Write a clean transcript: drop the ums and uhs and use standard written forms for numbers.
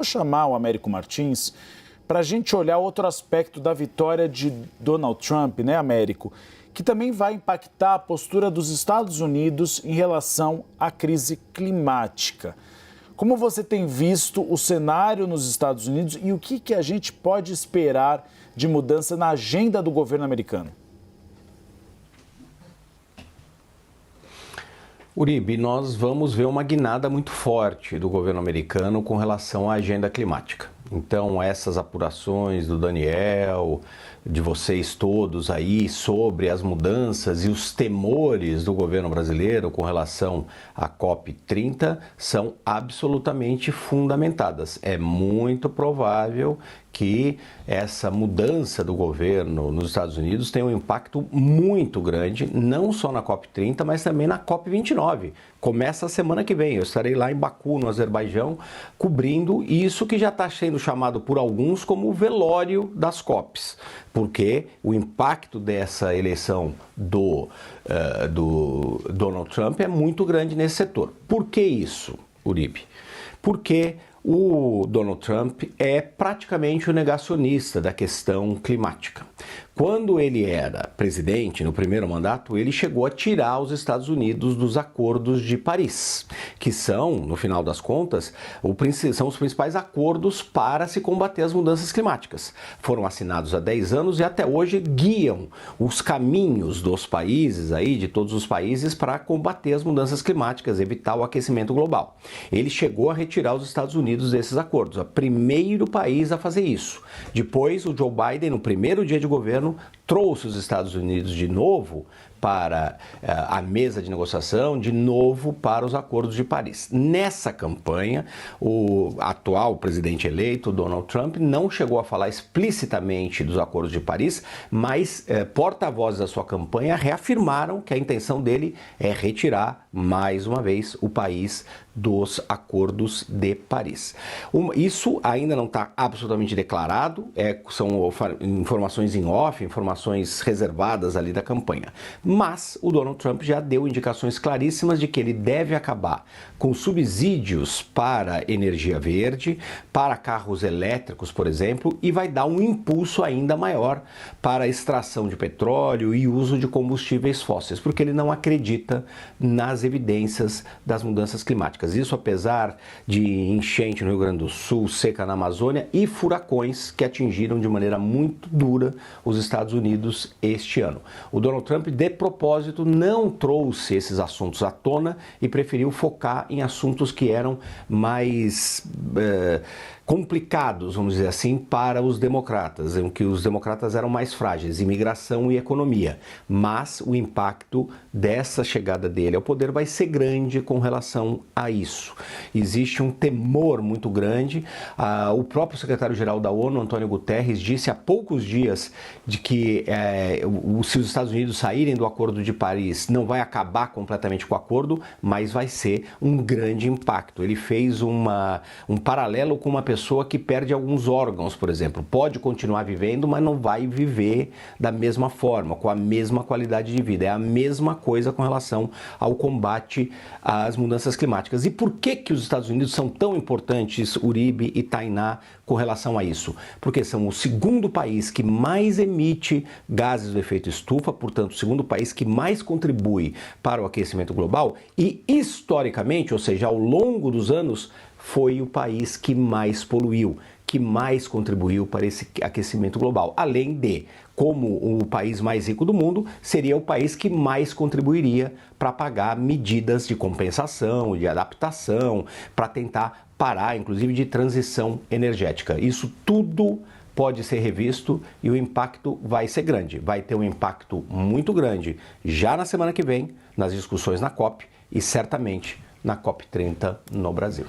Vou chamar o Américo Martins para a gente olhar outro aspecto da vitória de Donald Trump, né, Américo? Que também vai impactar a postura dos Estados Unidos em relação à crise climática. Como você tem visto o cenário nos Estados Unidos e o que a gente pode esperar de mudança na agenda do governo americano? Uribe, nós vamos ver uma guinada muito forte do governo americano com relação à agenda climática. Então, essas apurações do Daniel, de vocês todos aí, sobre as mudanças e os temores do governo brasileiro com relação à COP30 são absolutamente fundamentadas. É muito provável que essa mudança do governo nos Estados Unidos tenha um impacto muito grande, não só na COP30, mas também na COP29. Começa a semana que vem, eu estarei lá em Baku, no Azerbaijão, cobrindo isso que já está sendo chamado por alguns como o velório das COPs, porque o impacto dessa eleição do Donald Trump é muito grande nesse setor. Por que isso, Uribe? Porque o Donald Trump é praticamente o negacionista da questão climática. Quando ele era presidente, no primeiro mandato, ele chegou a tirar os Estados Unidos dos acordos de Paris, que são, no final das contas, são os principais acordos para se combater as mudanças climáticas. Foram assinados há 10 anos e até hoje guiam os caminhos dos países, aí, de todos os países, para combater as mudanças climáticas, evitar o aquecimento global. Ele chegou a retirar os Estados Unidos desses acordos, o primeiro país a fazer isso. Depois, o Joe Biden, no primeiro dia de governo, trouxe os Estados Unidos de novo para a mesa de negociação, de novo para os acordos de Paris. Nessa campanha, o atual presidente eleito, Donald Trump, não chegou a falar explicitamente dos acordos de Paris, mas porta-vozes da sua campanha reafirmaram que a intenção dele é retirar, mais uma vez, o país dos acordos de Paris. Isso ainda não está absolutamente declarado, são informações em off, informações reservadas ali da campanha. Mas o Donald Trump já deu indicações claríssimas de que ele deve acabar com subsídios para energia verde, para carros elétricos, por exemplo, e vai dar um impulso ainda maior para a extração de petróleo e uso de combustíveis fósseis, porque ele não acredita nas evidências das mudanças climáticas. Isso apesar de enchente no Rio Grande do Sul, seca na Amazônia e furacões que atingiram de maneira muito dura os Estados Unidos este ano. O Donald Trump, de propósito, não trouxe esses assuntos à tona e preferiu focar em assuntos que eram mais complicados, vamos dizer assim, para os democratas, em que os democratas eram mais frágeis, imigração e economia. Mas o impacto dessa chegada dele ao poder vai ser grande com relação a isso. Existe um temor muito grande. O próprio secretário-geral da ONU, Antônio Guterres, disse há poucos dias de que se os Estados Unidos saírem do Acordo de Paris, não vai acabar completamente com o acordo, mas vai ser um grande impacto. Ele fez um paralelo com uma pessoa que perde alguns órgãos, por exemplo. Pode continuar vivendo, mas não vai viver da mesma forma, com a mesma qualidade de vida. É a mesma coisa com relação ao combate às mudanças climáticas. E por que os Estados Unidos são tão importantes, Uribe e Tainá, com relação a isso? Porque são o segundo país que mais emite gases do efeito estufa, portanto, o segundo país que mais contribui para o aquecimento global e, historicamente, ou seja, ao longo dos anos, foi o país que mais poluiu, que mais contribuiu para esse aquecimento global. Além de, como o país mais rico do mundo, seria o país que mais contribuiria para pagar medidas de compensação, de adaptação, para tentar parar, inclusive, de transição energética. Isso tudo pode ser revisto e o impacto vai ser grande. Vai ter um impacto muito grande já na semana que vem, nas discussões na COP e certamente na COP30 no Brasil.